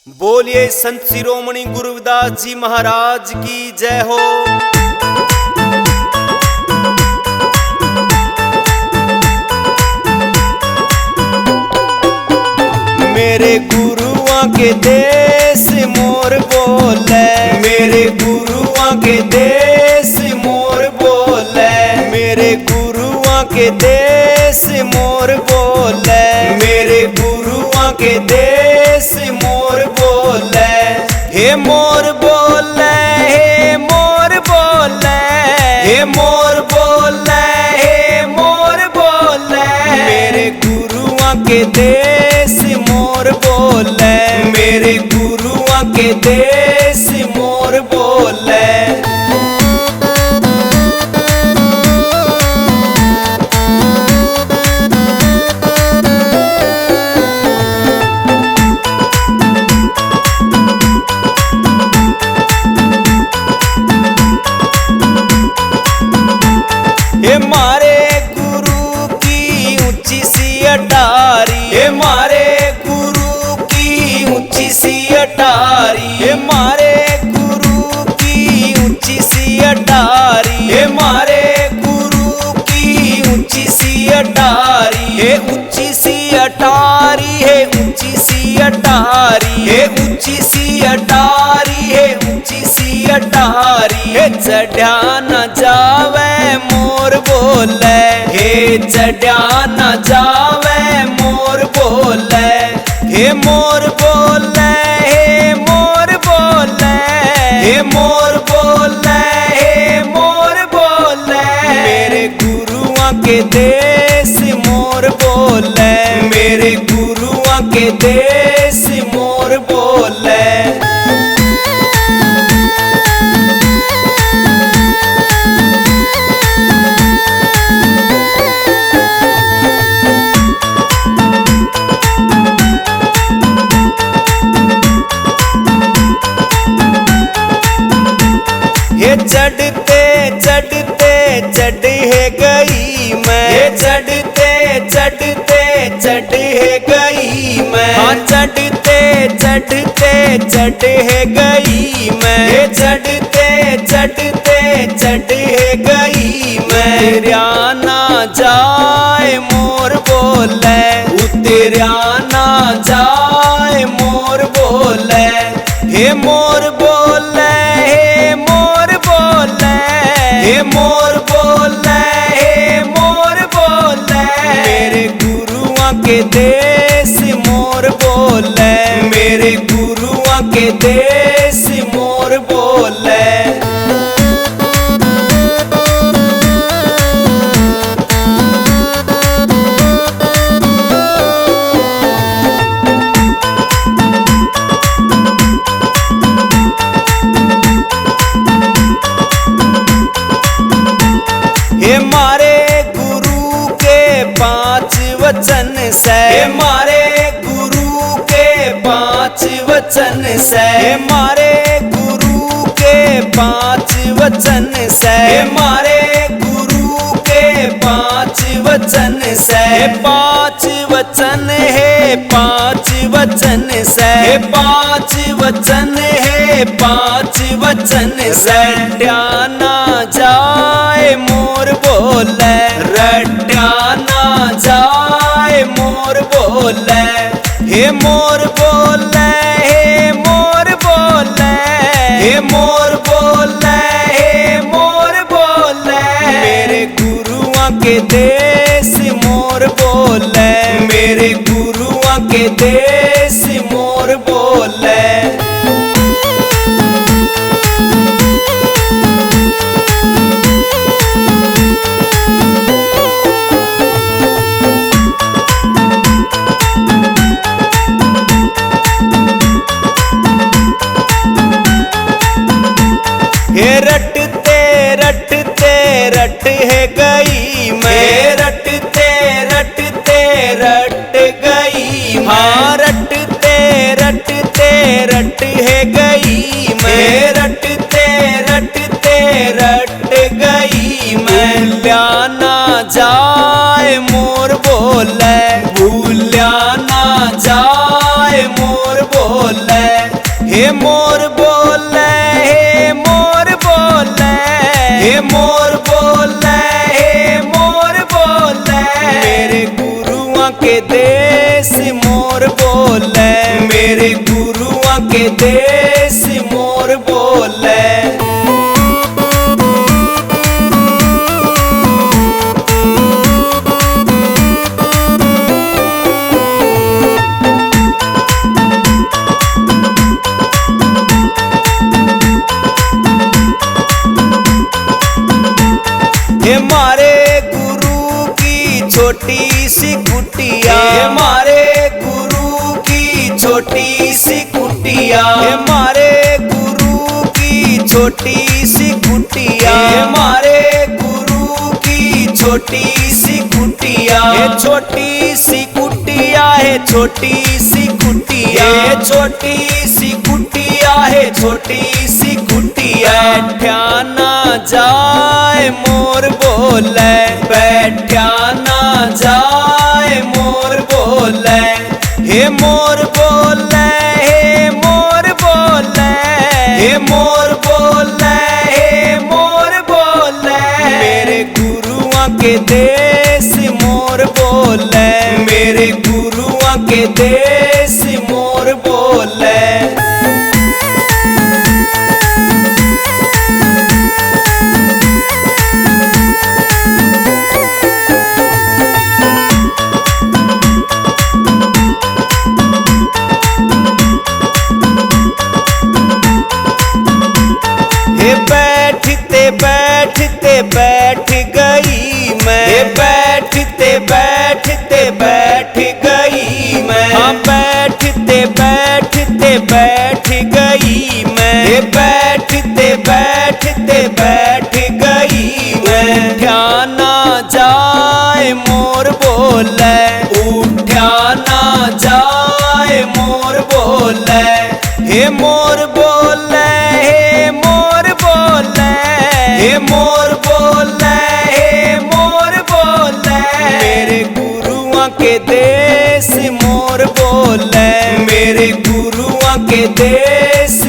बोलिए संत शिरोमणि गुरुदास जी महाराज की जय हो। मेरे गुरुआ के देश मोर बोले, मेरे गुरुआ के देश मोर बोले, मेरे गुरुआ के देश मोर बोले, मेरे गुरुआ के देश मोर बोले। हे मोर बोले, हे मोर बोले, हे मोर बोले, हे मोर बोले, मेरे गुरुआ के देश मोर बोले, मेरे गुरुआ के देश मोर बोले। हे मारे गुरु की ऊंची सी अटारी, हे मारे गुरु की ऊंची सी अटारी, हे मारे गुरु की ऊंची सी अटारी, हे मारे गुरु की ऊंची सी अटारी, हे ऊंची सी अटारी, हे ऊंची सी अटारी, हे ऊंची सी अटारी, हे ऊंची सी अटारी। हे चढ़ा न जावे मोर बोले, हे चढ़ा न जावे मोर बोले, हे मोर बोले, हे मोर बोले, हे मोर बोले, हे मोर बोले, मेरे गुरुआ के देश मोर बोले, मेरे गुरुआ के देश मोर बोले। ये चढ़ते चढ़ते चढ़े गई मैं, ये चढ़ते चढ़ते चढ़े गई मैं, हाँ चढ़ते चढ़ते चढ़े गई मैं, ये चढ़ते चढ़ते चढ़े गई मैं। उतरिया ना जाए मोर बोले, उतरिया ना जाए मोर बोले, हे मोर बोले, हे मोर बोले, हे मोर बोले, हे मोर बोले, मेरे गुरुआ के देश मोर बोले, मेरे गुरुआ के देश मोर बोले। हे मारे गुरु के 5 वचन से, हे मारे गुरु के 5 वचन से, हे मारे गुरु के 5 वचन से, हे मारे गुरु के 5 वचन से, 5 वचन है 5 वचन से, 5 वचन है 5 वचन से। रट्या ना जाए मोर बोले, रट्या ना जाए मोर बोले, हे मोर बोले, हे मोर बोले, हे मोर बोले, हे मोर बोले, मेरे गुरुआ के देश मोर बोले, मेरे गुरुआ के देश मोर बोले। हे रटते रटते रट है गई मैं, रटते रटते रट गई, हाँ रटते रटते रट है गई मैं, रटते रटते रट गई मैं। भूलिया ना जाए मोर बोले, भूलिया ना जाए मोर बोले, हे मोर बोले, हे मोर बोले, हे मोर बोले, हे मोर बोले, मेरे गुरुआ के देश मोर बोले, मेरे गुरुआ के देश मोर बोले। हमारे गुरु की छोटी सी कुटिया, हमारे गुरु की छोटी सी कुटिया, हमारे गुरु की छोटी सी कुटिया, हमारे गुरु की छोटी सी कुटिया, है छोटी सी कुटिया, है छोटी सी कुटिया, है छोटी सी कुटिया, है छोटी सी कुटिया। बैठा ना जाए मोर बोले, बैठा ना जाए मोर बोले, हे मोर बोले, हे मोर बोले, हे मोर बोले, हे मोर बोले, मेरे गुरुआ के देश मोर बोले, मेरे गुरुआ के देश मोर बोले। बैठते बैठते बैठ गई मैं, बैठते बैठते बैठ गई मैं, हाँ बैठते बैठते बैठ गई मैं, बैठते बैठते बैठ गई मैं। उठा ना जाए मोर बोले, उठा ना जाए मोर बोले, हे मोर बोले, हे मोर बोले, हे मोर बोले, हे मोर बोले, मेरे गुरुआ के देश मोर बोले, मेरे गुरुआ के देश